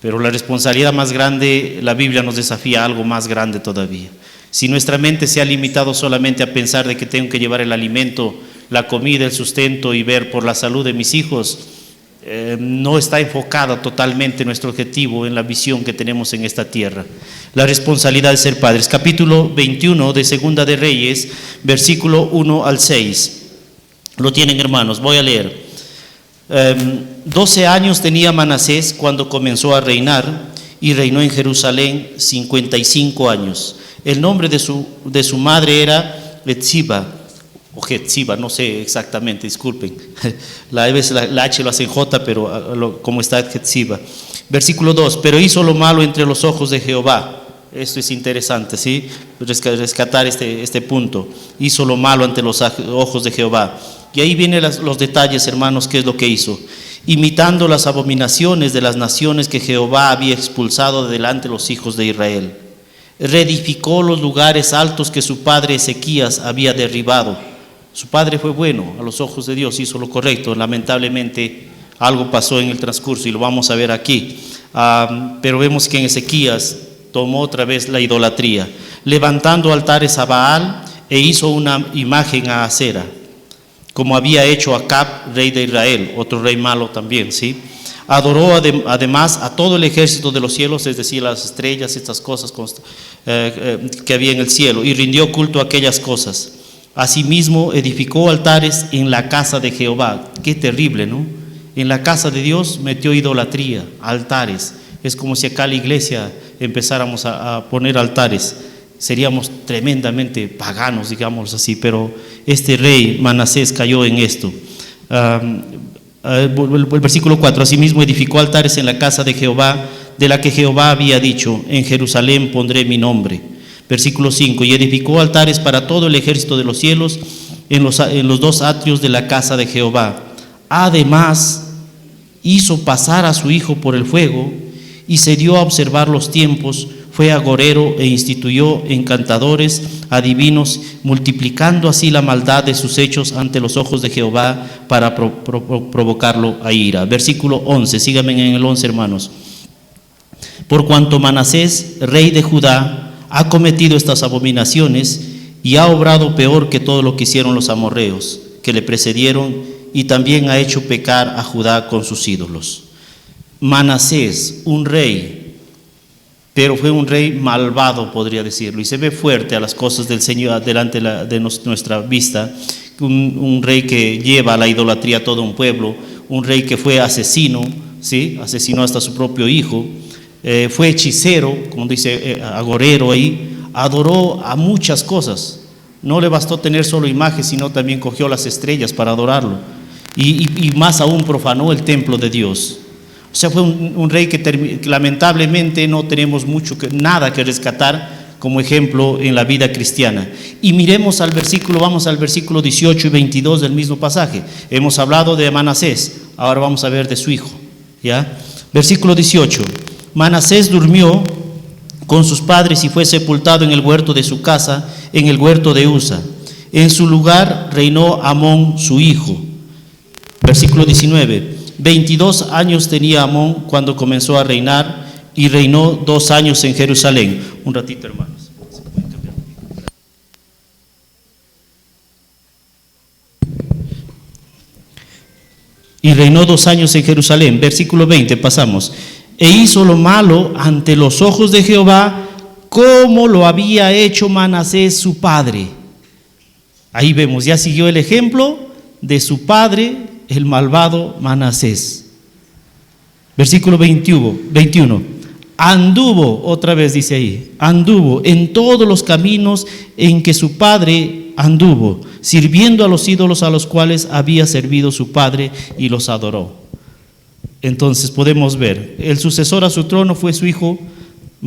Pero la responsabilidad más grande, la Biblia nos desafía a algo más grande todavía. Si nuestra mente se ha limitado solamente a pensar de que tengo que llevar el alimento, la comida, el sustento y ver por la salud de mis hijos, no está enfocada totalmente nuestro objetivo en la visión que tenemos en esta tierra. La responsabilidad de ser padres. Capítulo 21 de Segunda de Reyes, versículo 1 al 6. Lo tienen, hermanos, voy a leer. 12 años tenía Manasés cuando comenzó a reinar y reinó en Jerusalén 55 años. El nombre de su madre era Etziba, o Getziba, no sé exactamente, disculpen. La H lo hace en J, pero como está Getziba. Versículo 2, pero hizo lo malo entre los ojos de Jehová. Esto es interesante, ¿sí? Rescatar este punto. Hizo lo malo ante los ojos de Jehová. Y ahí vienen los detalles, hermanos, qué es lo que hizo. Imitando las abominaciones de las naciones que Jehová había expulsado de delante de los hijos de Israel. Reedificó los lugares altos que su padre Ezequías había derribado. Su padre fue bueno a los ojos de Dios, hizo lo correcto. Lamentablemente algo pasó en el transcurso y lo vamos a ver aquí. Pero vemos que en Ezequías tomó otra vez la idolatría, levantando altares a Baal e hizo una imagen a Acera, como había hecho Acab, rey de Israel, otro rey malo también, ¿sí? Adoró además a todo el ejército de los cielos, es decir, las estrellas, estas cosas que había en el cielo, y rindió culto a aquellas cosas. Asimismo, edificó altares en la casa de Jehová. Qué terrible, ¿no? En la casa de Dios metió idolatría, altares. Es como si acá en la iglesia empezáramos a poner altares. Seríamos tremendamente paganos, digamos así, pero este rey Manasés cayó en esto. El versículo 4, asimismo edificó altares en la casa de Jehová, de la que Jehová había dicho, en Jerusalén pondré mi nombre. Versículo 5, y edificó altares para todo el ejército de los cielos en los dos atrios de la casa de Jehová. Además, hizo pasar a su hijo por el fuego y se dio a observar los tiempos. Fue agorero e instituyó encantadores, adivinos, multiplicando así la maldad de sus hechos ante los ojos de Jehová para provocarlo a ira. Versículo 11, síganme en el 11, hermanos. Por cuanto Manasés, rey de Judá, ha cometido estas abominaciones y ha obrado peor que todo lo que hicieron los amorreos que le precedieron, y también ha hecho pecar a Judá con sus ídolos. Manasés, un rey, pero fue un rey malvado, podría decirlo, y se ve fuerte a las cosas del Señor delante de nuestra vista. Un rey que lleva a la idolatría a todo un pueblo, un rey que fue asesino, ¿sí? Asesinó hasta su propio hijo. Fue hechicero, como dice agorero ahí, adoró a muchas cosas. No le bastó tener solo imagen, sino también cogió las estrellas para adorarlo, y más aún profanó el templo de Dios. O sea, fue un rey que lamentablemente no tenemos nada que rescatar como ejemplo en la vida cristiana. Y miremos vamos al versículo 18 y 22 del mismo pasaje. Hemos hablado de Manasés, ahora vamos a ver de su hijo, ¿ya? Versículo 18. Manasés durmió con sus padres y fue sepultado en el huerto de su casa, en el huerto de Usa. En su lugar reinó Amón, su hijo. Versículo 19. 22 años tenía Amón cuando comenzó a reinar y reinó 2 años en Jerusalén. Un ratito, hermanos. Y reinó 2 años en Jerusalén. Versículo 20, pasamos. E hizo lo malo ante los ojos de Jehová, como lo había hecho Manasés su padre. Ahí vemos, ya siguió el ejemplo de su padre, el malvado Manasés. Versículo 21. Anduvo, otra vez dice ahí, anduvo en todos los caminos en que su padre anduvo, sirviendo a los ídolos a los cuales había servido su padre, y los adoró. Entonces podemos ver, el sucesor a su trono fue su hijo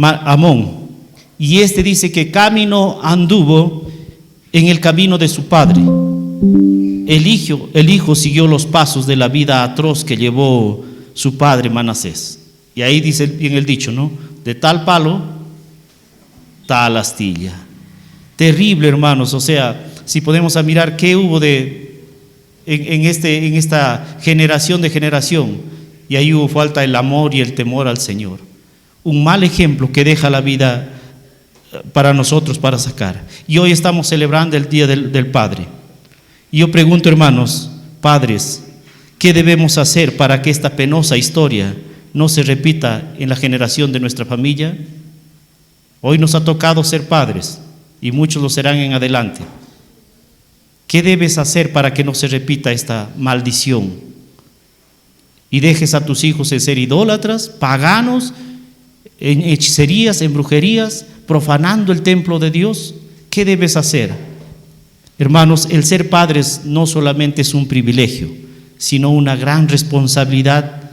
Amón, y este dice que camino anduvo en el camino de su padre. El hijo siguió los pasos de la vida atroz que llevó su padre Manasés. Y ahí dice bien el dicho, ¿no? De tal palo, tal astilla. Terrible, hermanos. O sea, si podemos mirar qué hubo en esta generación de generación. y ahí hubo falta el amor y el temor al Señor. Un mal ejemplo que deja la vida para nosotros para sacar. Y hoy estamos celebrando el Día del Padre. Y yo pregunto, hermanos, padres, ¿qué debemos hacer para que esta penosa historia no se repita en la generación de nuestra familia? Hoy nos ha tocado ser padres y muchos lo serán en adelante. ¿Qué debes hacer para que no se repita esta maldición? Y dejes a tus hijos en ser idólatras, paganos, en hechicerías, en brujerías, profanando el templo de Dios. ¿Qué debes hacer? Hermanos, el ser padres no solamente es un privilegio, sino una gran responsabilidad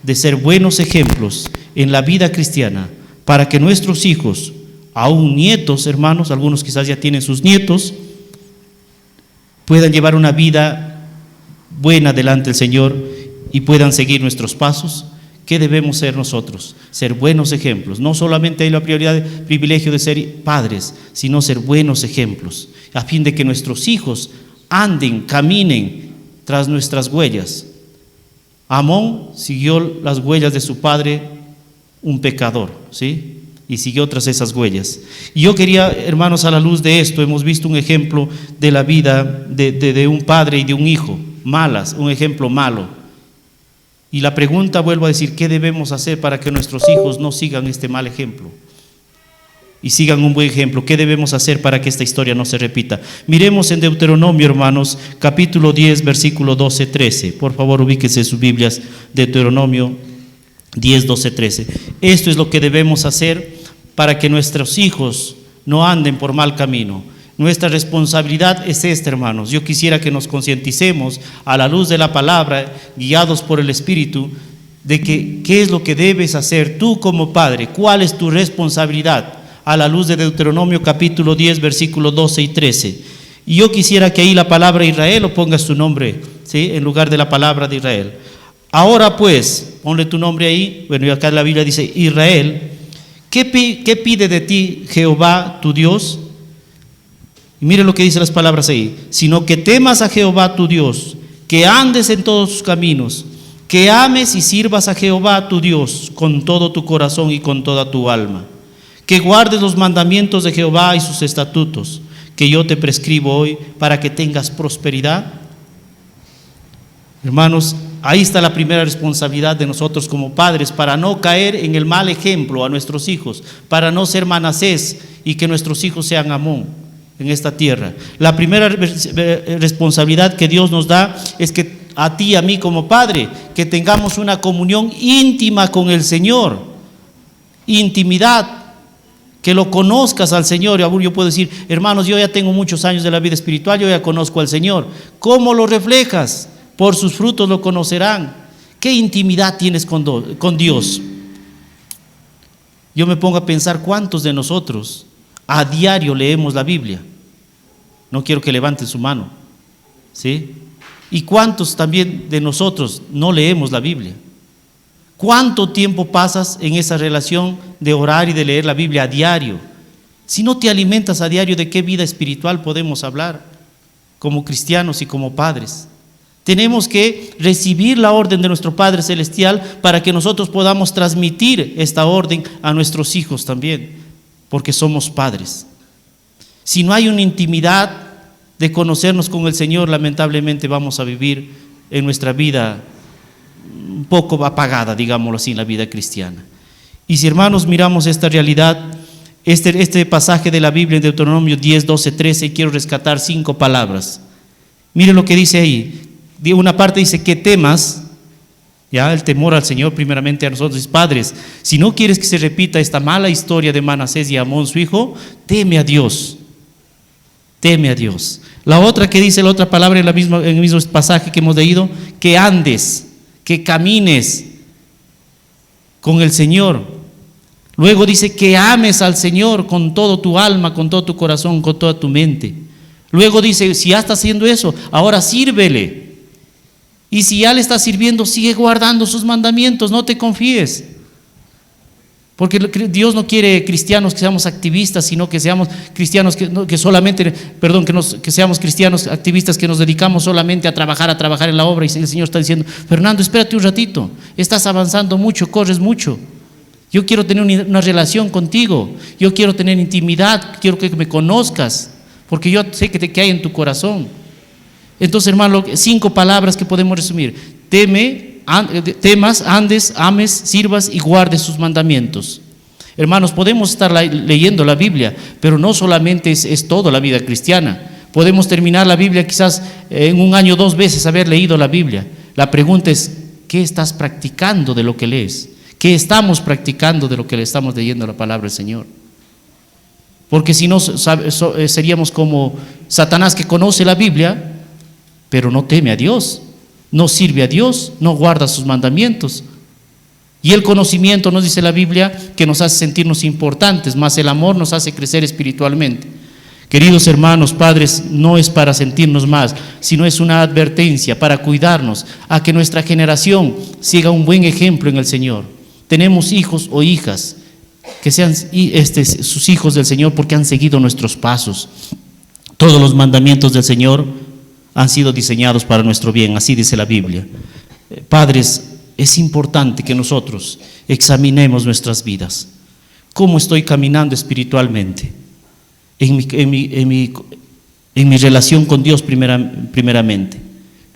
de ser buenos ejemplos en la vida cristiana para que nuestros hijos, aún nietos, hermanos, algunos quizás ya tienen sus nietos, puedan llevar una vida buena delante del Señor y puedan seguir nuestros pasos. ¿Qué debemos ser nosotros? Ser buenos ejemplos. No solamente hay la prioridad, el privilegio de ser padres, sino ser buenos ejemplos, a fin de que nuestros hijos anden, caminen tras nuestras huellas. Amón siguió las huellas de su padre, un pecador, ¿sí? Y siguió tras esas huellas. Y yo quería, hermanos, a la luz de esto, hemos visto un ejemplo de la vida de un padre y de un hijo, un ejemplo malo. Y la pregunta, vuelvo a decir, ¿qué debemos hacer para que nuestros hijos no sigan este mal ejemplo y sigan un buen ejemplo? ¿Qué debemos hacer para que esta historia no se repita? Miremos en Deuteronomio, hermanos, capítulo 10, versículo 12-13. Por favor, ubíquense sus Biblias, Deuteronomio 10, 12, 13. Esto es lo que debemos hacer para que nuestros hijos no anden por mal camino. Nuestra responsabilidad es esta, hermanos. Yo quisiera que nos concienticemos a la luz de la palabra, guiados por el Espíritu, de que qué es lo que debes hacer tú como padre, cuál es tu responsabilidad, a la luz de Deuteronomio capítulo 10, versículos 12 y 13. Y yo quisiera que ahí la palabra Israel lo ponga su nombre, ¿sí?, en lugar de la palabra de Israel. Ahora pues, ponle tu nombre ahí. Bueno, y acá en la Biblia dice Israel. ¿Qué pide de ti Jehová tu Dios? Y mire lo que dice las palabras ahí: sino que temas a Jehová tu Dios, que andes en todos sus caminos, que ames y sirvas a Jehová tu Dios con todo tu corazón y con toda tu alma, que guardes los mandamientos de Jehová y sus estatutos, que yo te prescribo hoy, para que tengas prosperidad. Hermanos, ahí está la primera responsabilidad de nosotros como padres, para no caer en el mal ejemplo a nuestros hijos, para no ser Manasés y que nuestros hijos sean Amón en esta tierra. La primera responsabilidad que Dios nos da es que a ti y a mí como padre, que tengamos una comunión íntima con el Señor, intimidad, que lo conozcas al Señor. Yo puedo decir, hermanos, yo ya tengo muchos años de la vida espiritual, yo ya conozco al Señor. ¿Cómo lo reflejas? Por sus frutos lo conocerán. ¿Qué intimidad tienes con Dios? Yo me pongo a pensar cuántos de nosotros a diario leemos la Biblia. No quiero que levanten su mano, ¿sí? ¿Y cuántos también de nosotros no leemos la Biblia? ¿Cuánto tiempo pasas en esa relación de orar y de leer la Biblia a diario? Si no te alimentas a diario, ¿de qué vida espiritual podemos hablar como cristianos y como padres? Tenemos que recibir la orden de nuestro Padre Celestial para que nosotros podamos transmitir esta orden a nuestros hijos también, porque somos padres. Si no hay una intimidad de conocernos con el Señor, lamentablemente vamos a vivir en nuestra vida un poco apagada, digámoslo así, en la vida cristiana. Y si, hermanos, miramos esta realidad, este pasaje de la Biblia en Deuteronomio 10, 12, 13, quiero rescatar 5 palabras. Miren lo que dice ahí. De una parte dice que temas, ya, el temor al Señor primeramente a nosotros, padres. Si no quieres que se repita esta mala historia de Manasés y Amón su hijo, teme a Dios. Teme a Dios. La otra que dice, la otra palabra en el mismo pasaje que hemos leído, que andes, que camines con el Señor. Luego dice que ames al Señor con todo tu alma, con todo tu corazón, con toda tu mente. Luego dice, si ya estás haciendo eso, ahora sírvele. Y si ya le estás sirviendo, sigue guardando sus mandamientos, no te confíes. Porque Dios no quiere cristianos que seamos activistas, sino que seamos cristianos que solamente, que seamos cristianos activistas que nos dedicamos solamente a trabajar en la obra. Y el Señor está diciendo: Fernando, espérate un ratito, estás avanzando mucho, corres mucho. Yo quiero tener una relación contigo, yo quiero tener intimidad, quiero que me conozcas, porque yo sé que hay en tu corazón. Entonces, hermano, 5 palabras que podemos resumir: temas, andes, ames, sirvas y guardes sus mandamientos. Hermanos, podemos estar leyendo la Biblia, pero no solamente es todo la vida cristiana. Podemos terminar la Biblia quizás en un año 2 veces haber leído la Biblia. La pregunta es: ¿qué estás practicando de lo que lees? ¿Qué estamos practicando de lo que le estamos leyendo la palabra del Señor? Porque si no, seríamos como Satanás, que conoce la Biblia, pero no teme a Dios, no sirve a Dios, no guarda sus mandamientos. Y el conocimiento, nos dice la Biblia, que nos hace sentirnos importantes, más el amor nos hace crecer espiritualmente. Queridos hermanos, padres, no es para sentirnos más, sino es una advertencia para cuidarnos, a que nuestra generación siga un buen ejemplo en el Señor. Tenemos hijos o hijas que sean sus hijos del Señor, porque han seguido nuestros pasos. Todos los mandamientos del Señor han sido diseñados para nuestro bien, así dice la Biblia. Padres, es importante que nosotros examinemos nuestras vidas. ¿Cómo estoy caminando espiritualmente? En mi relación con Dios primeramente.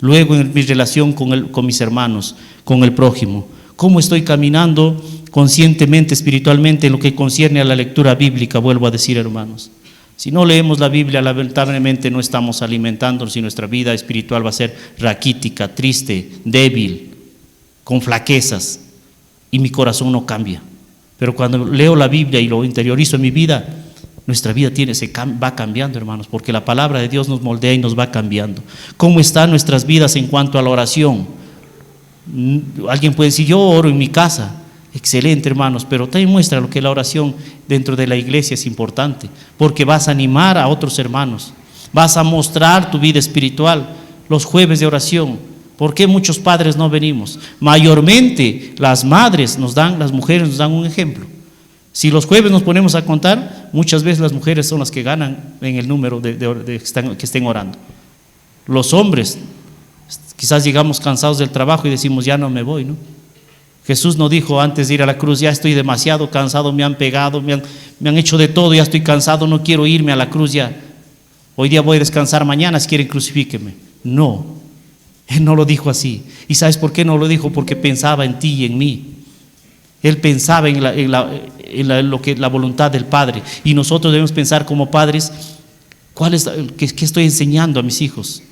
Luego en mi relación con mis hermanos, con el prójimo. ¿Cómo estoy caminando conscientemente, espiritualmente, en lo que concierne a la lectura bíblica? Vuelvo a decir, hermanos, si no leemos la Biblia, lamentablemente no estamos alimentándonos, y nuestra vida espiritual va a ser raquítica, triste, débil, con flaquezas, y mi corazón no cambia. Pero cuando leo la Biblia y lo interiorizo en mi vida, nuestra vida va cambiando, hermanos, porque la palabra de Dios nos moldea y nos va cambiando. ¿Cómo están nuestras vidas en cuanto a la oración? Alguien puede decir: yo oro en mi casa. Excelente, hermanos, pero también muestra lo que la oración dentro de la iglesia es importante, porque vas a animar a otros hermanos, vas a mostrar tu vida espiritual. Los jueves de oración, ¿por qué muchos padres no venimos? Mayormente las mujeres nos dan un ejemplo. Si los jueves nos ponemos a contar, muchas veces las mujeres son las que ganan en el número que estén orando. Los hombres, quizás llegamos cansados del trabajo y decimos: ya no me voy, ¿no? Jesús no dijo antes de ir a la cruz: ya estoy demasiado cansado, me han pegado, me han hecho de todo, ya estoy cansado, no quiero irme a la cruz ya. Hoy día voy a descansar, mañana si quieren crucifíquenme. No, Él no lo dijo así. ¿Y sabes por qué no lo dijo? Porque pensaba en ti y en mí. Él pensaba en la voluntad del Padre. Y nosotros debemos pensar como padres: ¿qué estoy enseñando a mis hijos?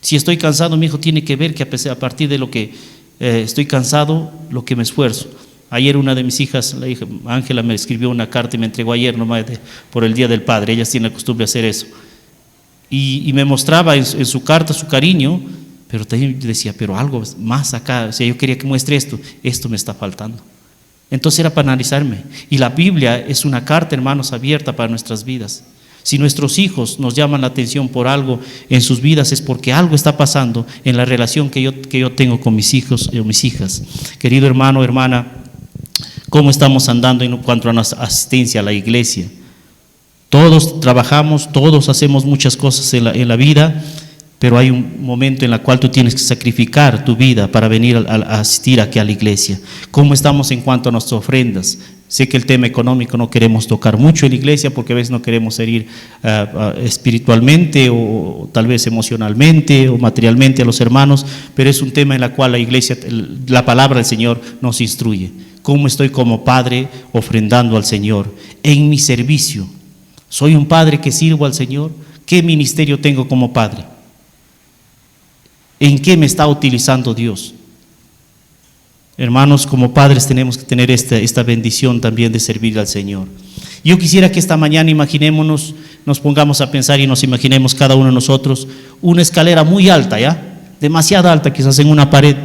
Si estoy cansado, mi hijo tiene que ver que a partir de lo que estoy cansado, lo que me esfuerzo. Ayer una de mis hijas, la hija Ángela, me escribió una carta y me entregó ayer nomás por el Día del Padre. Ellas tienen la costumbre de hacer eso. Y me mostraba en su carta su cariño, pero también decía: pero algo más acá, o sea, yo quería que muestre esto me está faltando. Entonces era para analizarme. Y la Biblia es una carta, hermanos, abierta para nuestras vidas. Si nuestros hijos nos llaman la atención por algo en sus vidas, es porque algo está pasando en la relación que yo tengo con mis hijos o mis hijas. Querido hermano, hermana, ¿cómo estamos andando en cuanto a nuestra asistencia a la iglesia? Todos trabajamos, todos hacemos muchas cosas en la vida, pero hay un momento en el cual tú tienes que sacrificar tu vida para venir a asistir aquí a la iglesia. ¿Cómo estamos en cuanto a nuestras ofrendas? Sé que el tema económico no queremos tocar mucho en la iglesia, porque a veces no queremos herir espiritualmente o tal vez emocionalmente o materialmente a los hermanos, pero es un tema en el cual la iglesia, la palabra del Señor nos instruye. ¿Cómo estoy como padre ofrendando al Señor en mi servicio? ¿Soy un padre que sirvo al Señor? ¿Qué ministerio tengo como padre? ¿En qué me está utilizando Dios? Hermanos, como padres tenemos que tener esta bendición también de servir al Señor. Yo quisiera que esta mañana nos pongamos a pensar y nos imaginemos cada uno de nosotros una escalera muy alta, ¿ya? Demasiado alta, quizás en una pared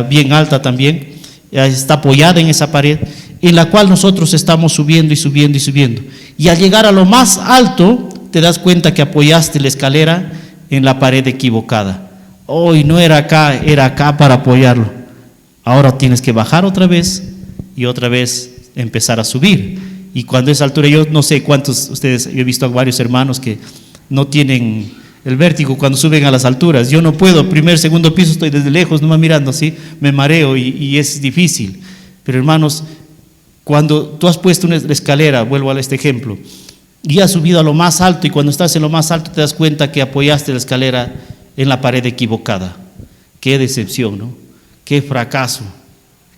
bien alta también, está apoyada en esa pared, en la cual nosotros estamos subiendo y subiendo y subiendo. Y al llegar a lo más alto, te das cuenta que apoyaste la escalera en la pared equivocada. Hoy no era acá, era acá para apoyarlo. Ahora tienes que bajar otra vez y otra vez empezar a subir. Y cuando esa altura, yo no sé cuántos ustedes, yo he visto a varios hermanos que no tienen el vértigo cuando suben a las alturas. Yo no puedo, primer, segundo piso, estoy desde lejos, nomás mirando así, me mareo y es difícil. Pero hermanos, cuando tú has puesto una escalera, vuelvo a este ejemplo, y has subido a lo más alto, y cuando estás en lo más alto te das cuenta que apoyaste la escalera en la pared equivocada. Qué decepción, ¿no? Qué fracaso,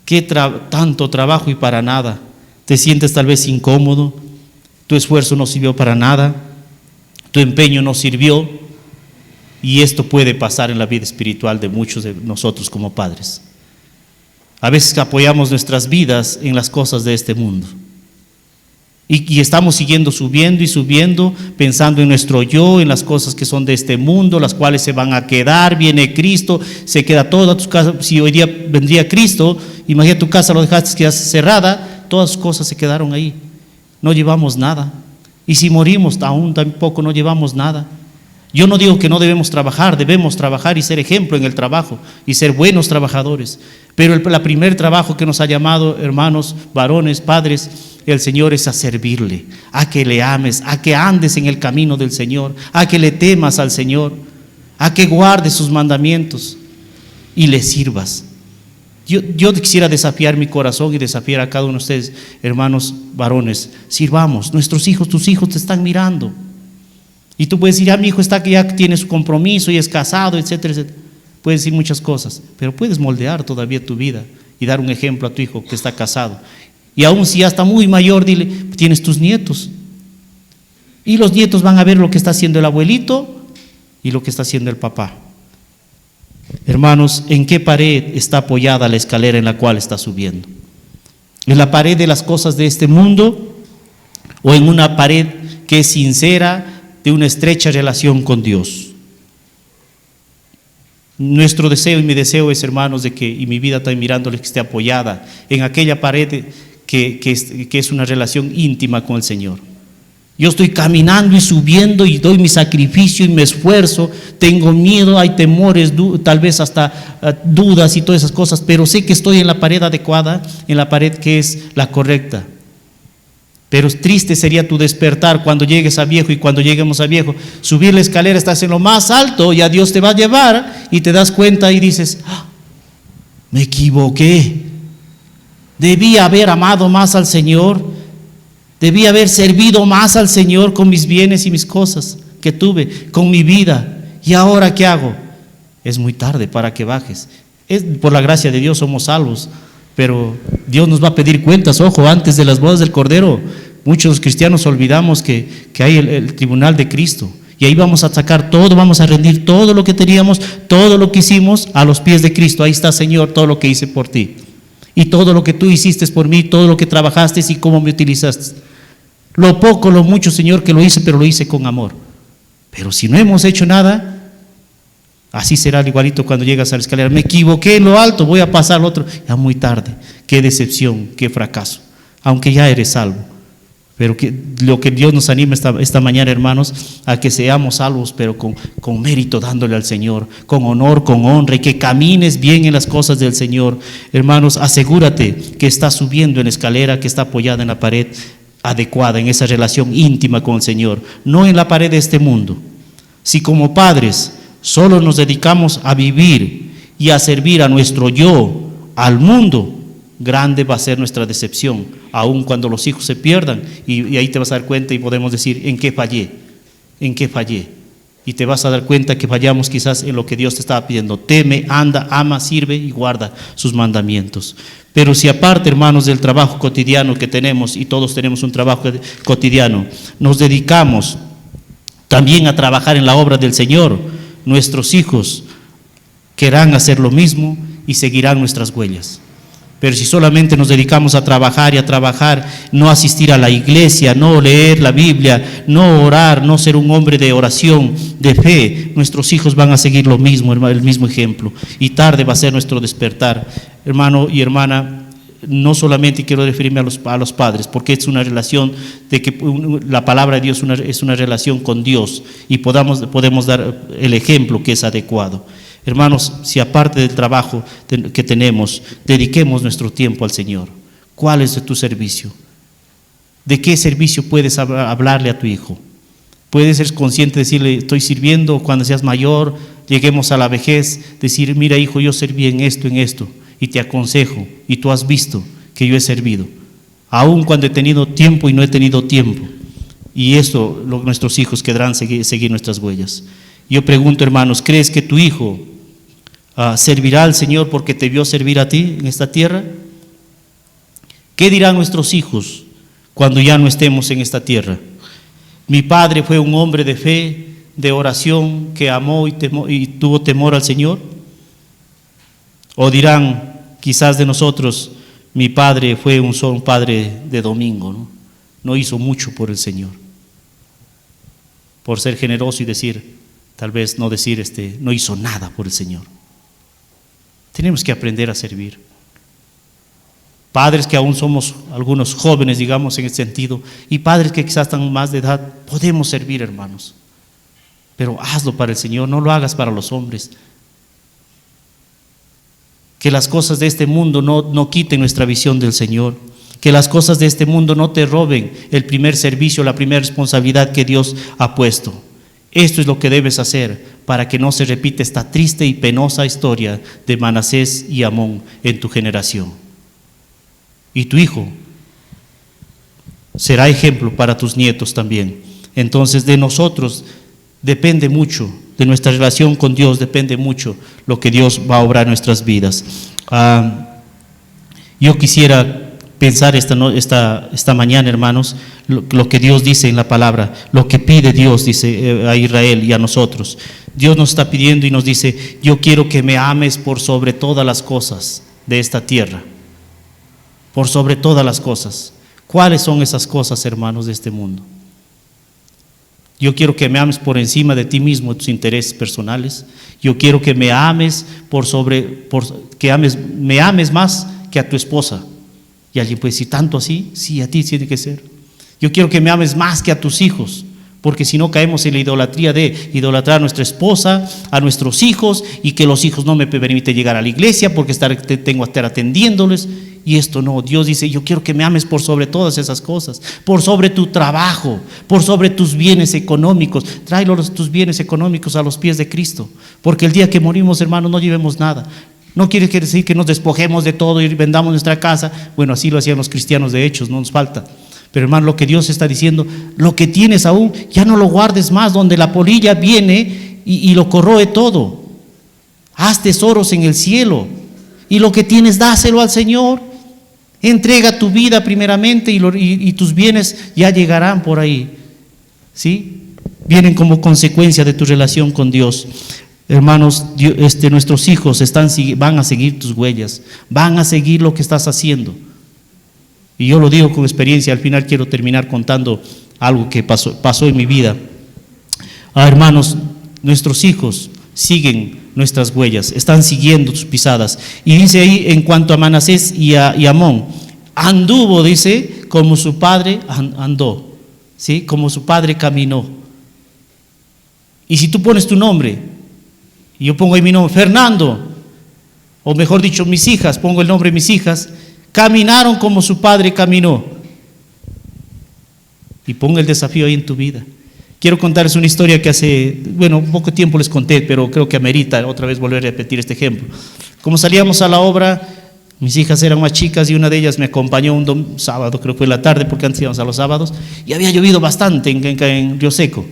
qué tanto trabajo y para nada. Te sientes tal vez incómodo, tu esfuerzo no sirvió para nada, tu empeño no sirvió, y esto puede pasar en la vida espiritual de muchos de nosotros como padres. A veces apoyamos nuestras vidas en las cosas de este mundo. Y estamos siguiendo subiendo y subiendo, pensando en nuestro yo, en las cosas que son de este mundo, las cuales se van a quedar. Viene Cristo, se queda toda tu casa. Si hoy día vendría Cristo, imagina tu casa, lo dejaste quedar cerrada, todas sus cosas se quedaron ahí. No llevamos nada. Y si morimos, aún tampoco no llevamos nada. Yo no digo que no debemos trabajar y ser ejemplo en el trabajo y ser buenos trabajadores. Pero el primer trabajo que nos ha llamado, hermanos, varones, padres, el Señor, es a servirle, a que le ames, a que andes en el camino del Señor, a que le temas al Señor, a que guardes sus mandamientos y le sirvas. Yo quisiera desafiar mi corazón y desafiar a cada uno de ustedes, hermanos varones, sirvamos. Nuestros hijos, tus hijos te están mirando. Y tú puedes decir, mi hijo está que ya tiene su compromiso y es casado, etcétera, etcétera. Puedes decir muchas cosas, pero puedes moldear todavía tu vida y dar un ejemplo a tu hijo que está casado. Y aún si ya está muy mayor, dile, tienes tus nietos. Y los nietos van a ver lo que está haciendo el abuelito y lo que está haciendo el papá. Hermanos, ¿en qué pared está apoyada la escalera en la cual está subiendo? ¿En la pared de las cosas de este mundo o en una pared que es sincera, de una estrecha relación con Dios? Nuestro deseo y mi deseo es, hermanos, de que, y mi vida también mirándoles, que esté apoyada en aquella pared que es una relación íntima con el Señor. Yo estoy caminando y subiendo y doy mi sacrificio y me esfuerzo, tengo miedo, hay temores, tal vez hasta dudas y todas esas cosas, pero sé que estoy en la pared adecuada, en la pared que es la correcta. Pero triste sería tu despertar cuando llegues a viejo, y cuando lleguemos a viejo, subir la escalera, estás en lo más alto, ya Dios te va a llevar y te das cuenta y dices, me equivoqué, debí haber amado más al Señor, debí haber servido más al Señor con mis bienes y mis cosas que tuve, con mi vida, y ahora ¿qué hago? Es muy tarde para que bajes. Por la gracia de Dios somos salvos, pero Dios nos va a pedir cuentas, ojo, antes de las bodas del Cordero. Muchos cristianos olvidamos que hay el tribunal de Cristo, y ahí vamos a sacar todo, vamos a rendir todo lo que teníamos, todo lo que hicimos a los pies de Cristo. Ahí está, Señor, todo lo que hice por ti, y todo lo que tú hiciste por mí, todo lo que trabajaste y cómo me utilizaste. Lo poco, lo mucho, Señor, que lo hice, pero lo hice con amor. Pero si no hemos hecho nada, así será igualito cuando llegas a la escalera. Me equivoqué en lo alto, voy a pasar al otro. Ya muy tarde. Qué decepción, qué fracaso. Aunque ya eres salvo. Pero lo que Dios nos anima esta mañana, hermanos, a que seamos salvos, pero con mérito, dándole al Señor, con honor, con honra, y que camines bien en las cosas del Señor. Hermanos, asegúrate que estás subiendo en la escalera, que está apoyada en la pared adecuada, en esa relación íntima con el Señor, no en la pared de este mundo. Si como padres solo nos dedicamos a vivir y a servir a nuestro yo, al mundo, grande va a ser nuestra decepción, aun cuando los hijos se pierdan, y ahí te vas a dar cuenta y podemos decir, ¿en qué fallé? Y te vas a dar cuenta que fallamos quizás en lo que Dios te estaba pidiendo. Teme, anda, ama, sirve y guarda sus mandamientos. Pero si aparte, hermanos, del trabajo cotidiano que tenemos, y todos tenemos un trabajo cotidiano, nos dedicamos también a trabajar en la obra del Señor, nuestros hijos querrán hacer lo mismo y seguirán nuestras huellas. Pero si solamente nos dedicamos a trabajar y a trabajar, no asistir a la iglesia, no leer la Biblia, no orar, no ser un hombre de oración, de fe, nuestros hijos van a seguir lo mismo, el mismo ejemplo, y tarde va a ser nuestro despertar. Hermano y hermana, no solamente quiero referirme a los padres, porque es una relación de que la palabra de Dios es una relación con Dios, y podemos dar el ejemplo que es adecuado. Hermanos, si aparte del trabajo que tenemos, dediquemos nuestro tiempo al Señor, ¿Cuál es tu servicio? ¿De qué servicio puedes hablarle a tu hijo? Puedes ser consciente de decirle, estoy sirviendo cuando seas mayor, lleguemos a la vejez, decir, mira hijo, yo serví en esto, y te aconsejo, y tú has visto que yo he servido, aun cuando he tenido tiempo y no he tenido tiempo. Y esto, nuestros hijos querrán seguir nuestras huellas. Yo pregunto, hermanos, ¿crees que tu hijo servirá al Señor porque te vio servir a ti en esta tierra? ¿Qué dirán nuestros hijos cuando ya no estemos en esta tierra? Mi padre fue un hombre de fe, de oración, que amó y tuvo temor al Señor. O dirán quizás de nosotros, mi padre fue un padre de domingo, no hizo mucho por el Señor. Por ser generoso y decir, tal vez no decir, no hizo nada por el Señor. Tenemos que aprender a servir. Padres que aún somos algunos jóvenes, digamos, en ese sentido, y padres que quizás están más de edad, podemos servir, hermanos. Pero hazlo para el Señor, no lo hagas para los hombres. Que las cosas de este mundo no quiten nuestra visión del Señor. Que las cosas de este mundo no te roben el primer servicio, la primera responsabilidad que Dios ha puesto. Esto es lo que debes hacer para que no se repita esta triste y penosa historia de Manasés y Amón en tu generación. Y tu hijo será ejemplo para tus nietos también. Entonces de nosotros depende mucho, de nuestra relación con Dios depende mucho lo que Dios va a obrar en nuestras vidas. Yo quisiera pensar esta mañana, hermanos, lo que Dios dice en la palabra, lo que pide Dios, dice a Israel y a nosotros. Dios nos está pidiendo y nos dice, yo quiero que me ames por sobre todas las cosas de esta tierra. Por sobre todas las cosas. ¿Cuáles son esas cosas, hermanos, de este mundo? Yo quiero que me ames por encima de ti mismo, de tus intereses personales. Yo quiero que me ames me ames más que a tu esposa. Y alguien puede decir, ¿tanto así? Sí, a ti tiene que ser. Yo quiero que me ames más que a tus hijos, porque si no caemos en la idolatría de idolatrar a nuestra esposa, a nuestros hijos, y que los hijos no me permiten llegar a la iglesia porque tengo que estar atendiéndoles. Y esto no, Dios dice, yo quiero que me ames por sobre todas esas cosas, por sobre tu trabajo, por sobre tus bienes económicos. Tráelo tus bienes económicos a los pies de Cristo, porque el día que morimos, hermanos, no llevemos nada. No quiere decir que nos despojemos de todo y vendamos nuestra casa. Bueno, así lo hacían los cristianos de Hechos, no nos falta. Pero hermano, lo que Dios está diciendo, lo que tienes aún, ya no lo guardes más, donde la polilla viene y lo corroe todo. Haz tesoros en el cielo, y lo que tienes, dáselo al Señor. Entrega tu vida primeramente y tus bienes ya llegarán por ahí, ¿sí? Vienen como consecuencia de tu relación con Dios. Hermanos, nuestros hijos van a seguir tus huellas, van a seguir lo que estás haciendo. Y yo lo digo con experiencia. Al final quiero terminar contando algo que pasó en mi vida. Hermanos, nuestros hijos siguen nuestras huellas, están siguiendo tus pisadas. Y dice ahí, en cuanto a Manasés y Amón, anduvo, dice, como su padre andó, ¿sí? Como su padre caminó. Y si tú pones tu nombre, y yo pongo ahí mi nombre, Fernando, o mejor dicho, mis hijas, pongo el nombre de mis hijas, caminaron como su padre caminó. Y ponga el desafío ahí en tu vida. Quiero contarles una historia que hace, un poco tiempo les conté, pero creo que amerita otra vez volver a repetir este ejemplo. Como salíamos a la obra, mis hijas eran más chicas y una de ellas me acompañó un sábado, creo que fue en la tarde, porque antes íbamos a los sábados, y había llovido bastante en Río Seco.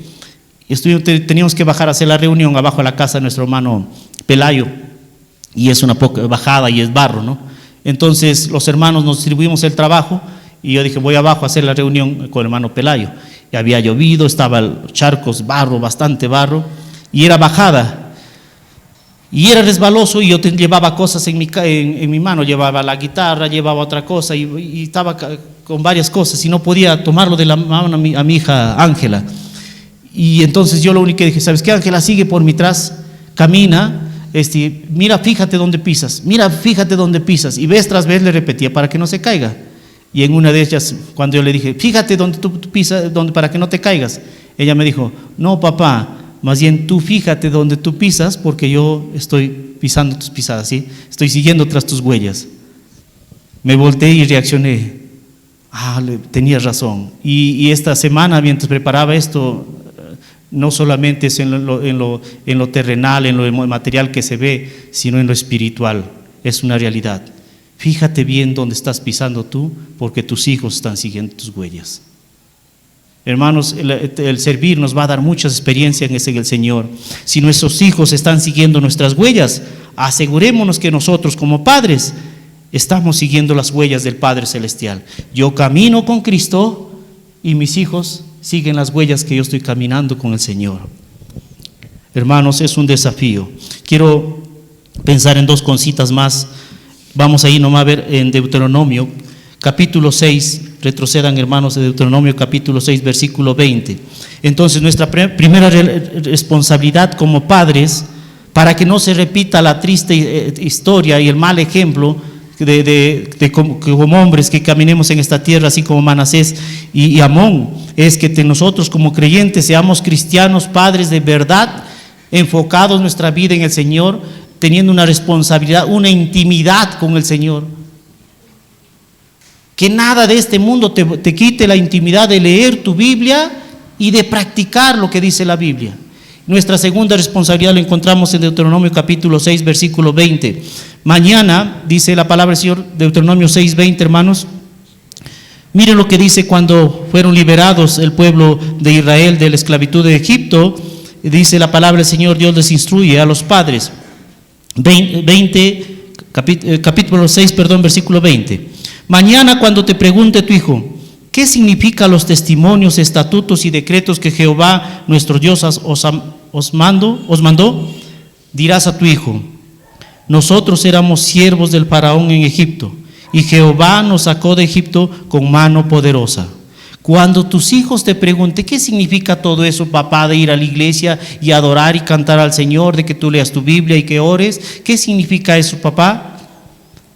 Y teníamos que bajar a hacer la reunión abajo de la casa de nuestro hermano Pelayo, y es una poca bajada y es barro, ¿no? Entonces los hermanos nos distribuimos el trabajo, y yo dije, voy abajo a hacer la reunión con el hermano Pelayo. Y había llovido, estaban charcos, barro, bastante barro, y era bajada, y era resbaloso, y yo llevaba cosas en mi mano, llevaba la guitarra, llevaba otra cosa, y estaba con varias cosas, y no podía tomarlo de la mano a mi hija Ángela. Y entonces yo lo único que dije, ¿sabes qué, Ángela? Sigue por mi tras, camina, mira, fíjate dónde pisas, y vez tras vez le repetía para que no se caiga. Y en una de ellas, cuando yo le dije, fíjate donde tú pisas, para que no te caigas, ella me dijo, no papá, más bien tú fíjate donde tú pisas, porque yo estoy pisando tus pisadas, ¿sí? Estoy siguiendo tras tus huellas. Me volteé y reaccioné. Tenías razón. Y esta semana, mientras preparaba esto, no solamente es en lo terrenal, en lo material que se ve, sino en lo espiritual. Es una realidad. Fíjate bien dónde estás pisando tú, porque tus hijos están siguiendo tus huellas. Hermanos, el servir nos va a dar muchas experiencias en el Señor. Si nuestros hijos están siguiendo nuestras huellas, asegurémonos que nosotros como padres estamos siguiendo las huellas del Padre Celestial. Yo camino con Cristo y mis hijos siguen las huellas que yo estoy caminando con el Señor. Hermanos, es un desafío. Quiero pensar en dos cositas más. Vamos a ir nomás a ver en Deuteronomio, capítulo 6. Retrocedan, hermanos, de Deuteronomio, capítulo 6, versículo 20. Entonces, nuestra primera responsabilidad como padres, para que no se repita la triste historia y el mal ejemplo como hombres que caminemos en esta tierra, así como Manasés y Amón, es que nosotros como creyentes seamos cristianos, padres de verdad, enfocados nuestra vida en el Señor, teniendo una responsabilidad, una intimidad con el Señor. Que nada de este mundo te quite la intimidad de leer tu Biblia y de practicar lo que dice la Biblia. Nuestra segunda responsabilidad lo encontramos en Deuteronomio capítulo 6, versículo 20. Mañana, dice la palabra del Señor, Deuteronomio 6, 20, hermanos. Miren lo que dice cuando fueron liberados el pueblo de Israel de la esclavitud de Egipto. Dice la palabra del Señor, Dios les instruye a los padres. Capítulo 6, versículo 20. Mañana cuando te pregunte tu hijo, ¿qué significan los testimonios, estatutos y decretos que Jehová nuestro Dios os mandó? Dirás a tu hijo, nosotros éramos siervos del faraón en Egipto, y Jehová nos sacó de Egipto con mano poderosa. Cuando tus hijos te pregunten, ¿qué significa todo eso, papá, de ir a la iglesia y adorar y cantar al Señor, de que tú leas tu Biblia y que ores? ¿Qué significa eso, papá?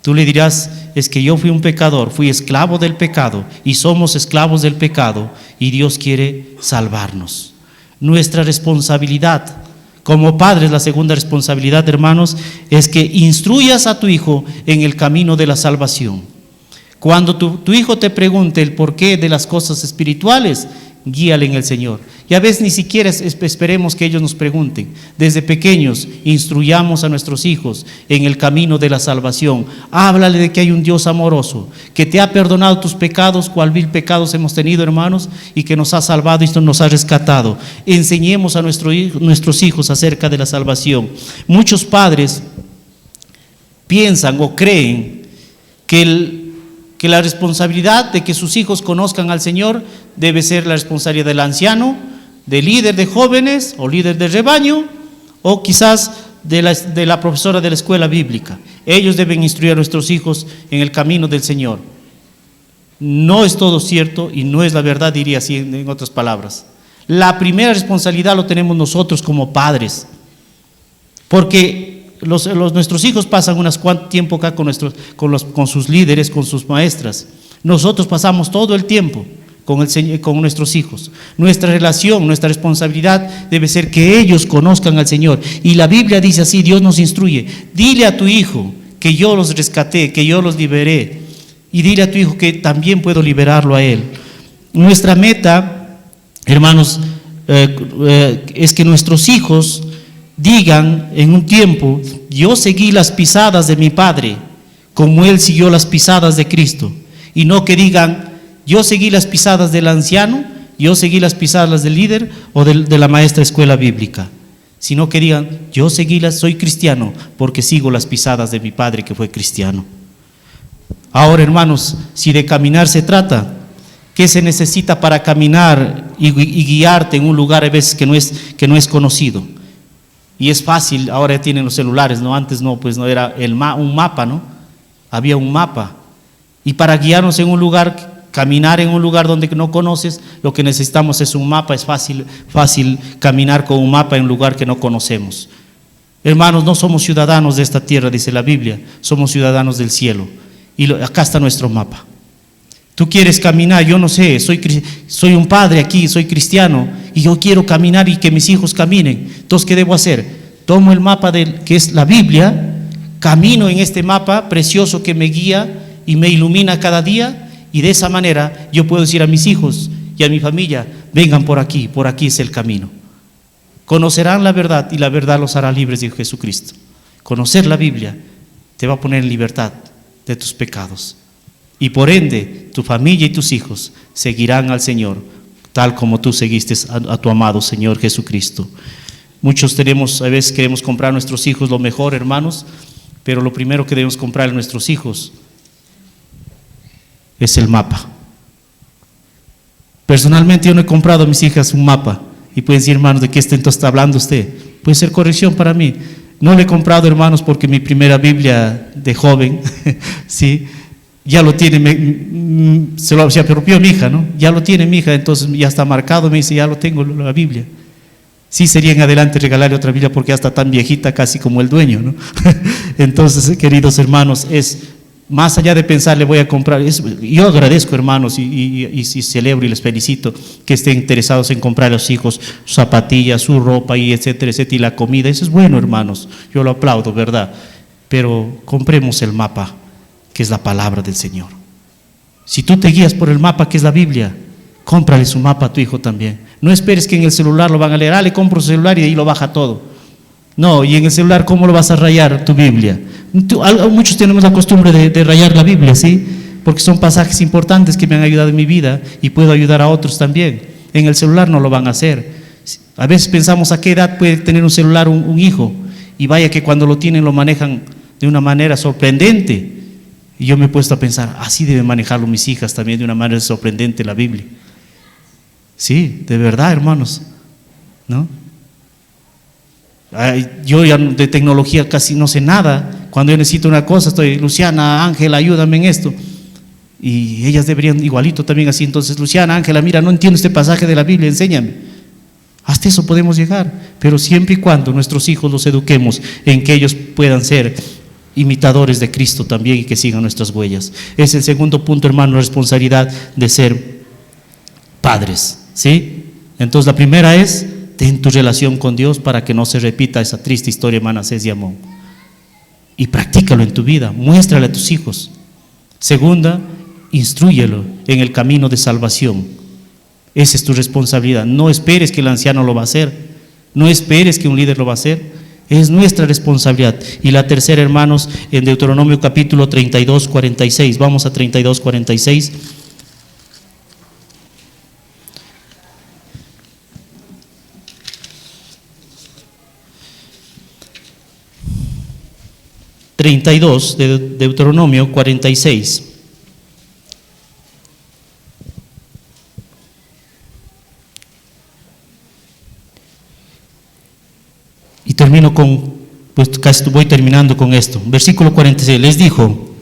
Tú le dirás, es que yo fui un pecador, fui esclavo del pecado y somos esclavos del pecado y Dios quiere salvarnos. Nuestra responsabilidad como padres, la segunda responsabilidad, hermanos, es que instruyas a tu hijo en el camino de la salvación. Cuando tu hijo te pregunte el porqué de las cosas espirituales, guíale en el Señor. Y a veces ni siquiera esperemos que ellos nos pregunten. Desde pequeños instruyamos a nuestros hijos en el camino de la salvación. Háblale de que hay un Dios amoroso, que te ha perdonado tus pecados, cual vil pecados hemos tenido, hermanos, y que nos ha salvado y nos ha rescatado. Enseñemos a nuestros hijos acerca de la salvación. Muchos padres piensan o creen que la responsabilidad de que sus hijos conozcan al Señor debe ser la responsabilidad del anciano, del líder de jóvenes o líder de rebaño, o quizás de la profesora de la escuela bíblica. Ellos deben instruir a nuestros hijos en el camino del Señor. No es todo cierto y no es la verdad, diría así en otras palabras. La primera responsabilidad lo tenemos nosotros como padres, porque nuestros hijos pasan unas cuanto tiempo acá con sus líderes, con sus maestras. Nosotros pasamos todo el tiempo con nuestros hijos. Nuestra relación, nuestra responsabilidad debe ser que ellos conozcan al Señor. Y la Biblia dice así, Dios nos instruye: dile a tu hijo que yo los rescaté, que yo los liberé, y dile a tu hijo que también puedo liberarlo a él. Nuestra meta, hermanos, es que nuestros hijos digan en un tiempo: yo seguí las pisadas de mi padre como él siguió las pisadas de Cristo. Y no que digan: yo seguí las pisadas del anciano, yo seguí las pisadas del líder o de la maestra escuela bíblica, sino que digan: yo soy cristiano porque sigo las pisadas de mi padre que fue cristiano. Ahora, hermanos, si de caminar se trata, ¿qué se necesita para caminar y guiarte en un lugar a veces que no es conocido? Y es fácil, ahora ya tienen los celulares, ¿no? Antes no, pues no era un mapa, ¿no? Había un mapa. Y para guiarnos en un lugar, caminar en un lugar donde no conoces, lo que necesitamos es un mapa. Es fácil caminar con un mapa en un lugar que no conocemos. Hermanos, no somos ciudadanos de esta tierra, dice la Biblia, somos ciudadanos del cielo. Y acá está nuestro mapa. Tú quieres caminar, yo no sé, soy un padre aquí, soy cristiano, y yo quiero caminar y que mis hijos caminen. Entonces, ¿qué debo hacer? Tomo el mapa que es la Biblia, camino en este mapa precioso que me guía y me ilumina cada día, y de esa manera yo puedo decir a mis hijos y a mi familia: vengan por aquí es el camino. Conocerán la verdad y la verdad los hará libres, dijo Jesucristo. Conocer la Biblia te va a poner en libertad de tus pecados, y por ende tu familia y tus hijos seguirán al Señor, tal como tú seguiste a tu amado Señor Jesucristo. Muchos a veces queremos comprar a nuestros hijos lo mejor, hermanos, pero lo primero que debemos comprar a nuestros hijos es el mapa. Personalmente yo no he comprado a mis hijas un mapa, y pueden decir: hermanos, ¿de qué está hablando usted? Puede ser corrección para mí. No le he comprado, hermanos, porque mi primera Biblia de joven, ¿sí?, ya lo tiene, se apropió mi hija, ¿no? Ya lo tiene mi hija, entonces ya está marcado, me dice: ya lo tengo, la Biblia. Sí, sería en adelante regalarle otra Biblia porque ya está tan viejita, casi como el dueño, ¿no? Entonces, queridos hermanos, es más allá de pensar, le voy a comprar. Yo agradezco, hermanos, y celebro y les felicito que estén interesados en comprar a los hijos sus zapatillas, su ropa, y etcétera, etcétera, y la comida. Eso es bueno, hermanos, yo lo aplaudo, ¿verdad? Pero compremos el mapa, que es la palabra del Señor. Si tú te guías por el mapa, que es la Biblia, cómprale su mapa a tu hijo también. No esperes que en el celular lo van a leer: le compro su celular y ahí lo baja todo. No, y en el celular, ¿cómo lo vas a rayar tu Biblia? Muchos tenemos la costumbre de rayar la Biblia, ¿sí? Porque son pasajes importantes que me han ayudado en mi vida y puedo ayudar a otros también. En el celular no lo van a hacer. A veces pensamos: ¿a qué edad puede tener un celular un hijo? Y vaya que cuando lo tienen lo manejan de una manera sorprendente. Y yo me he puesto a pensar: así deben manejarlo mis hijas también, de una manera sorprendente, la Biblia. Sí, de verdad, hermanos, ¿no? Yo ya de tecnología casi no sé nada. Cuando yo necesito una cosa, estoy: Luciana, Ángela, ayúdame en esto. Y ellas deberían igualito también así. Entonces: Luciana, Ángela, mira, no entiendo este pasaje de la Biblia, enséñame. Hasta eso podemos llegar, pero siempre y cuando nuestros hijos los eduquemos en que ellos puedan ser imitadores de Cristo también y que sigan nuestras huellas. Es el segundo punto, hermano, la responsabilidad de ser padres, ¿sí? Entonces la primera es: ten tu relación con Dios para que no se repita esa triste historia de Manasés y Amón, y practícalo en tu vida, muéstrale a tus hijos. Segunda, instrúyelo en el camino de salvación. Esa es tu responsabilidad. No esperes que el anciano lo va a hacer, no esperes que un líder lo va a hacer. Es nuestra responsabilidad. Y la tercera, hermanos, en Deuteronomio capítulo 32, 46. Vamos a 32, 46. De Deuteronomio 46. Y termino pues casi voy terminando con esto. Versículo 46, les dijo: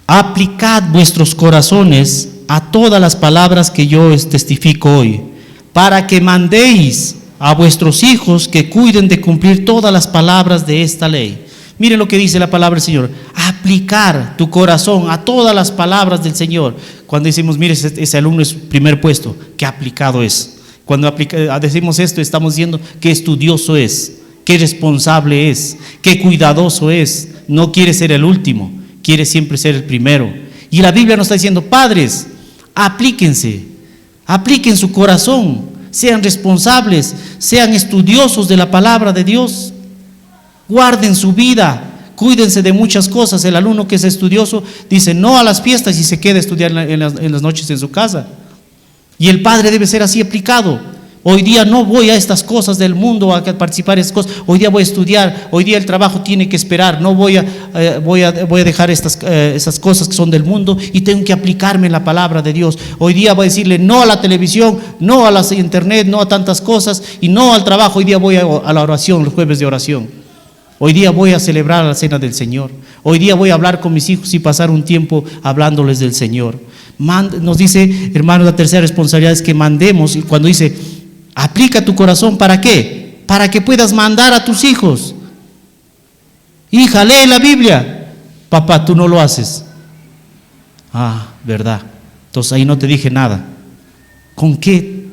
aplicad vuestros corazones a todas las palabras que yo os testifico hoy, para que mandéis a vuestros hijos que cuiden de cumplir todas las palabras de esta ley. Miren lo que dice la palabra del Señor: aplicar tu corazón a todas las palabras del Señor. Cuando decimos: mire, ese alumno es primer puesto, qué aplicado es. Cuando decimos esto, estamos diciendo qué estudioso es, qué responsable es, qué cuidadoso es. No quiere ser el último, quiere siempre ser el primero. Y la Biblia nos está diciendo: padres, aplíquense, apliquen su corazón, sean responsables, sean estudiosos de la palabra de Dios, guarden su vida, cuídense de muchas cosas. El alumno que es estudioso dice no a las fiestas y se queda a estudiar en las noches en su casa. Y el padre debe ser así aplicado. Hoy día no voy a estas cosas del mundo a participar en estas cosas. Hoy día voy a estudiar. Hoy día el trabajo tiene que esperar. No voy a dejar esas cosas que son del mundo y tengo que aplicarme en la palabra de Dios. Hoy día voy a decirle no a la televisión, no a la internet, no a tantas cosas y no al trabajo. Hoy día voy a la oración, los jueves de oración. Hoy día voy a celebrar la cena del Señor. Hoy día voy a hablar con mis hijos y pasar un tiempo hablándoles del Señor. Nos dice, hermanos, la tercera responsabilidad es que mandemos. Y cuando dice aplica tu corazón, ¿para qué? Para que puedas mandar a tus hijos. Hija, lee la Biblia. Papá, tú no lo haces. Ah, verdad. Entonces ahí no te dije nada. ¿Con qué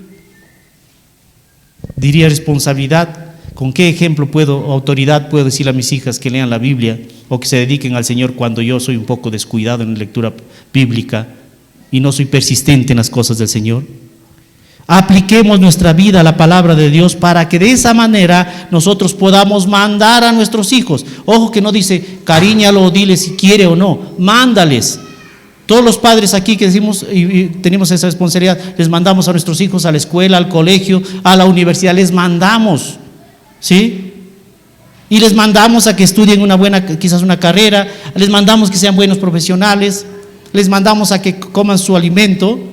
diría responsabilidad? ¿Con qué ejemplo autoridad puedo decirle a mis hijas que lean la Biblia o que se dediquen al Señor cuando yo soy un poco descuidado en la lectura bíblica y no soy persistente en las cosas del Señor. Apliquemos nuestra vida a la palabra de Dios para que de esa manera nosotros podamos mandar a nuestros hijos. Ojo que no dice cariñalo o dile si quiere o no, mándales. Todos los padres aquí que decimos y tenemos esa responsabilidad, les mandamos a nuestros hijos a la escuela, al colegio, a la universidad, les mandamos, ¿sí? Y les mandamos a que estudien una buena, quizás una carrera, les mandamos que sean buenos profesionales, les mandamos a que coman su alimento.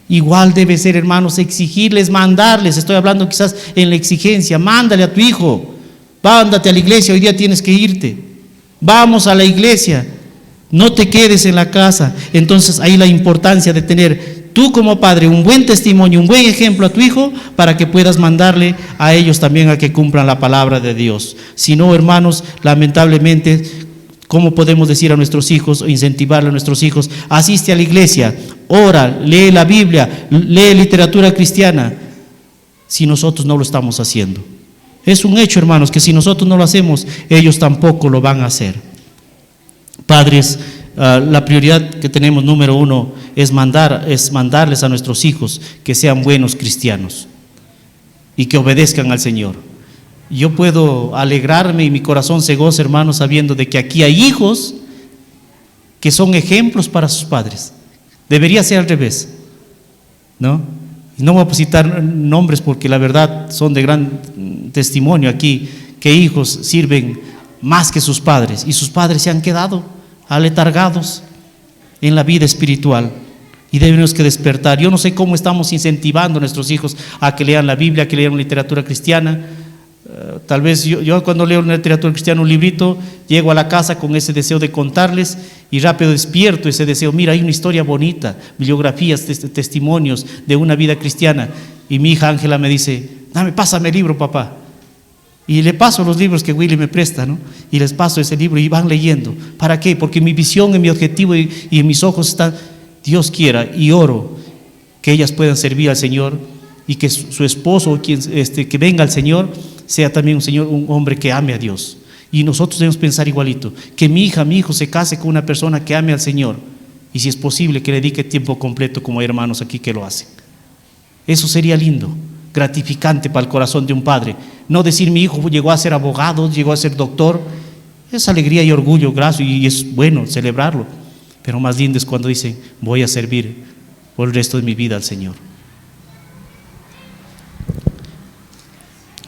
Igual debe ser, hermanos, exigirles, mandarles. Estoy hablando quizás en la exigencia. Mándale a tu hijo, vándate a la iglesia, hoy día tienes que irte. Vamos a la iglesia, no te quedes en la casa. Entonces ahí la importancia de tener tú como padre un buen testimonio, un buen ejemplo a tu hijo para que puedas mandarle a ellos también a que cumplan la palabra de Dios. Si no, hermanos, lamentablemente, ¿cómo podemos decir a nuestros hijos o incentivarle a nuestros hijos? Asiste a la iglesia, ora, lee la Biblia, lee literatura cristiana, si nosotros no lo estamos haciendo. Es un hecho, hermanos, que si nosotros no lo hacemos, ellos tampoco lo van a hacer. Padres, la prioridad que tenemos, número uno, es mandarles a nuestros hijos que sean buenos cristianos y que obedezcan al Señor. Yo puedo alegrarme y mi corazón se goza, hermanos, sabiendo de que aquí hay hijos que son ejemplos para sus padres. Debería ser al revés, ¿no? Y no voy a citar nombres porque la verdad son de gran testimonio aquí, que hijos sirven más que sus padres y sus padres se han quedado aletargados en la vida espiritual y debemos que despertar. Yo no sé cómo estamos incentivando a nuestros hijos a que lean la Biblia, a que lean literatura cristiana. Tal vez yo cuando leo una literatura cristiana, un librito, llego a la casa con ese deseo de contarles y rápido despierto ese deseo. Mira, hay una historia bonita, bibliografías, testimonios de una vida cristiana. Y mi hija Ángela me dice, pásame el libro, papá. Y le paso los libros que Willy me presta, ¿no? Y les paso ese libro y van leyendo. ¿Para qué? Porque mi visión, en mi objetivo y en mis ojos está, Dios quiera, y oro que ellas puedan servir al Señor y que su esposo o quien que venga al Señor sea también un hombre que ame a Dios. Y nosotros debemos pensar igualito, que mi hija, mi hijo se case con una persona que ame al Señor y si es posible que le dedique tiempo completo, como hay hermanos aquí que lo hacen. Eso sería lindo, gratificante para el corazón de un padre. No decir mi hijo llegó a ser abogado, llegó a ser doctor. Es alegría y orgullo, gracias, y es bueno celebrarlo. Pero más lindo es cuando dicen, voy a servir por el resto de mi vida al Señor.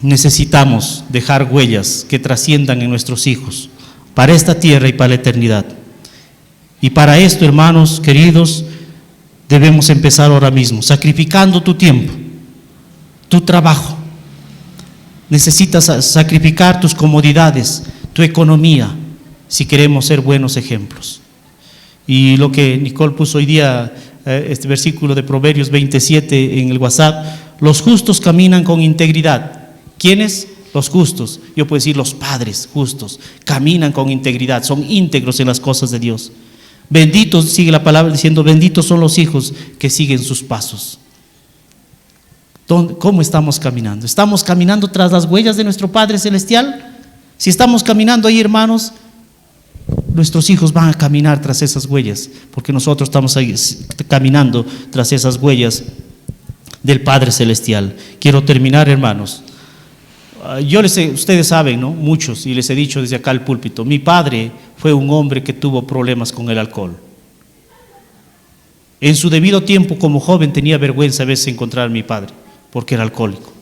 Necesitamos dejar huellas que trasciendan en nuestros hijos para esta tierra y para la eternidad. Y para esto, hermanos queridos, debemos empezar ahora mismo, sacrificando tu tiempo, tu trabajo. Necesitas sacrificar tus comodidades, tu economía, si queremos ser buenos ejemplos. Y lo que Nicole puso hoy día, este versículo de Proverbios 27 en el WhatsApp, los justos caminan con integridad. ¿Quiénes? Los justos. Yo puedo decir los padres justos, caminan con integridad, son íntegros en las cosas de Dios. Benditos, sigue la palabra diciendo, benditos son los hijos que siguen sus pasos. ¿Cómo estamos caminando? ¿Estamos caminando tras las huellas de nuestro Padre Celestial? Si estamos caminando ahí, hermanos, nuestros hijos van a caminar tras esas huellas, porque nosotros estamos ahí, caminando tras esas huellas del Padre Celestial. Quiero terminar, hermanos. Ustedes saben, ¿no? Muchos, y les he dicho desde acá al púlpito, mi padre fue un hombre que tuvo problemas con el alcohol. En su debido tiempo, como joven, tenía vergüenza a veces encontrar a mi padre, porque era alcohólico.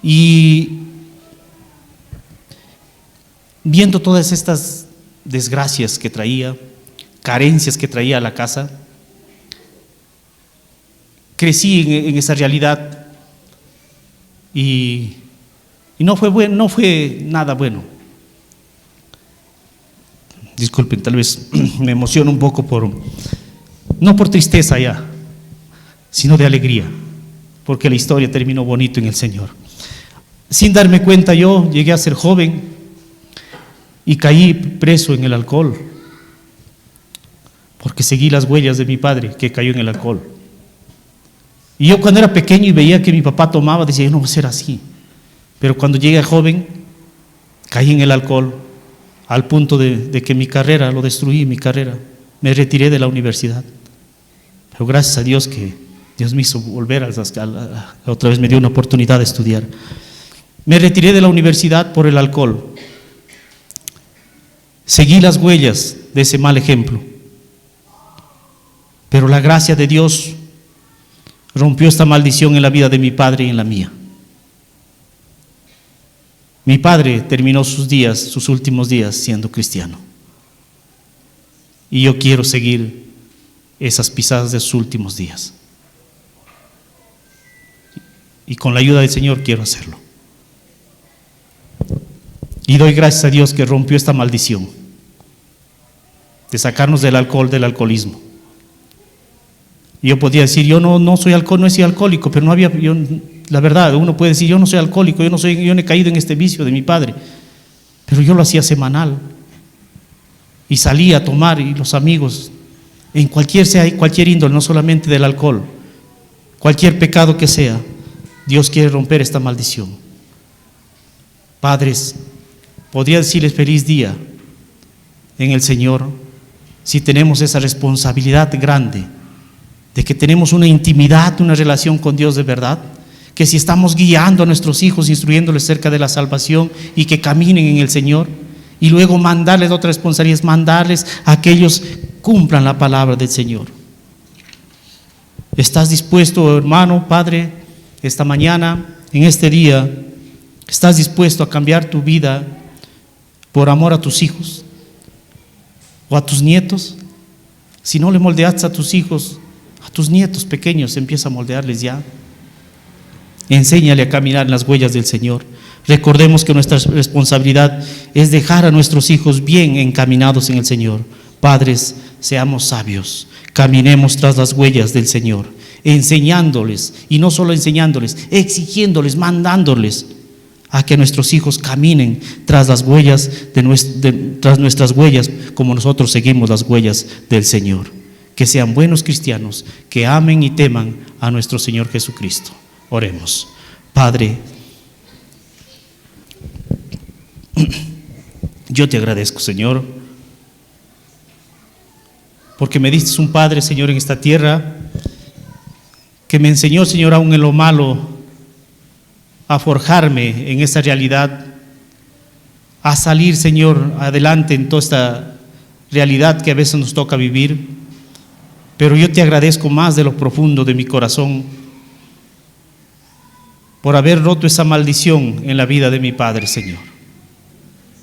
Y viendo todas estas desgracias que traía, carencias que traía a la casa, crecí en esa realidad. Y no fue bueno, no fue nada bueno. Disculpen, tal vez me emociono un poco no por tristeza ya, sino de alegría, porque la historia terminó bonito en el Señor. Sin darme cuenta, yo llegué a ser joven y caí preso en el alcohol, porque seguí las huellas de mi padre que cayó en el alcohol. Y yo cuando era pequeño y veía que mi papá tomaba, decía, yo no voy a ser así. Pero cuando llegué joven, caí en el alcohol al punto de que mi carrera, lo destruí, mi carrera. Me retiré de la universidad. Pero gracias a Dios que Dios me hizo volver, otra vez me dio una oportunidad de estudiar. Me retiré de la universidad por el alcohol. Seguí las huellas de ese mal ejemplo. Pero la gracia de Dios rompió esta maldición en la vida de mi padre y en la mía. Mi padre terminó sus últimos días siendo cristiano. Y yo quiero seguir esas pisadas de sus últimos días. Y con la ayuda del Señor quiero hacerlo. Y doy gracias a Dios que rompió esta maldición de sacarnos del alcohol, del alcoholismo. Yo podía decir, yo no soy alcohólico, pero no había, la verdad, uno puede decir, yo no soy alcohólico, yo no he caído en este vicio de mi padre, pero yo lo hacía semanal y salía a tomar, y los amigos, en cualquier índole, no solamente del alcohol, cualquier pecado que sea, Dios quiere romper esta maldición. Padres, podría decirles feliz día en el Señor si tenemos esa responsabilidad grande de que tenemos una intimidad, una relación con Dios de verdad, que si estamos guiando a nuestros hijos, instruyéndoles cerca de la salvación y que caminen en el Señor, y luego mandarles otra responsabilidad, mandarles a que ellos cumplan la palabra del Señor. ¿Estás dispuesto, hermano, padre, esta mañana, en este día, estás dispuesto a cambiar tu vida por amor a tus hijos o a tus nietos? Si no le moldeaste a tus hijos, a tus nietos pequeños, empieza a moldearles ya. Enséñale a caminar en las huellas del Señor. Recordemos que nuestra responsabilidad es dejar a nuestros hijos bien encaminados en el Señor. Padres, seamos sabios, caminemos tras las huellas del Señor, enseñándoles, y no solo enseñándoles, exigiéndoles, mandándoles a que nuestros hijos caminen tras las huellas tras nuestras huellas, como nosotros seguimos las huellas del Señor. Que sean buenos cristianos, que amen y teman a nuestro Señor Jesucristo. Oremos. Padre, yo te agradezco, Señor, porque me diste un Padre, Señor, en esta tierra, que me enseñó, Señor, aún en lo malo, a forjarme en esa realidad, a salir, Señor, adelante en toda esta realidad que a veces nos toca vivir. Pero yo te agradezco más de lo profundo de mi corazón por haber roto esa maldición en la vida de mi padre, Señor.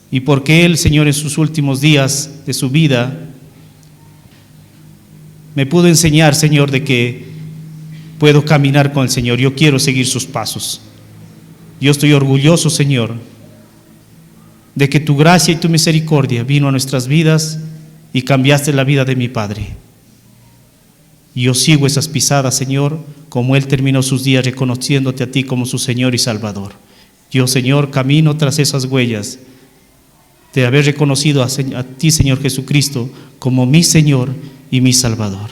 Y porque él, Señor, en sus últimos días de su vida, me pudo enseñar, Señor, de que puedo caminar con el Señor. Yo quiero seguir sus pasos. Yo estoy orgulloso, Señor, de que tu gracia y tu misericordia vino a nuestras vidas y cambiaste la vida de mi padre. Y yo sigo esas pisadas, Señor, como él terminó sus días reconociéndote a ti como su Señor y Salvador. Yo, Señor, camino tras esas huellas de haber reconocido a ti, Señor Jesucristo, como mi Señor y mi Salvador.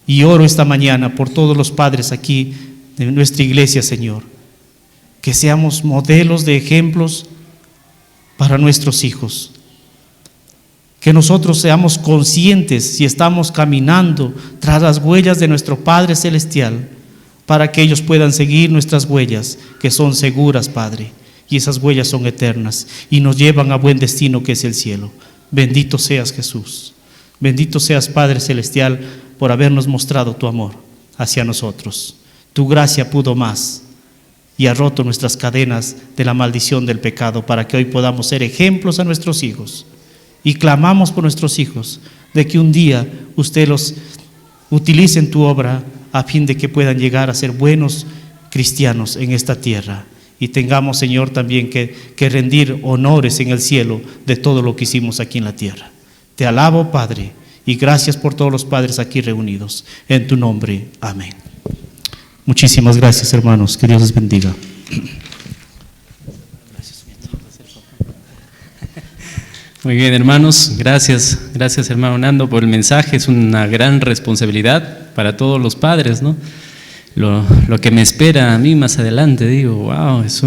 Y oro esta mañana por todos los padres aquí de nuestra iglesia, Señor, que seamos modelos de ejemplos para nuestros hijos. Que nosotros seamos conscientes si estamos caminando tras las huellas de nuestro Padre Celestial, para que ellos puedan seguir nuestras huellas, que son seguras, Padre, y esas huellas son eternas y nos llevan a buen destino, que es el cielo. Bendito seas, Jesús. Bendito seas, Padre Celestial, por habernos mostrado tu amor hacia nosotros. Tu gracia pudo más y ha roto nuestras cadenas de la maldición del pecado, para que hoy podamos ser ejemplos a nuestros hijos. Y clamamos por nuestros hijos, de que un día usted los utilice en tu obra, a fin de que puedan llegar a ser buenos cristianos en esta tierra. Y tengamos, Señor, también que rendir honores en el cielo de todo lo que hicimos aquí en la tierra. Te alabo, Padre, y gracias por todos los padres aquí reunidos. En tu nombre, amén. Muchísimas gracias, hermanos. Que Dios les bendiga. Muy bien, hermanos, gracias hermano Nando por el mensaje. Es una gran responsabilidad para todos los padres, ¿no? Lo que me espera a mí más adelante, digo, wow, es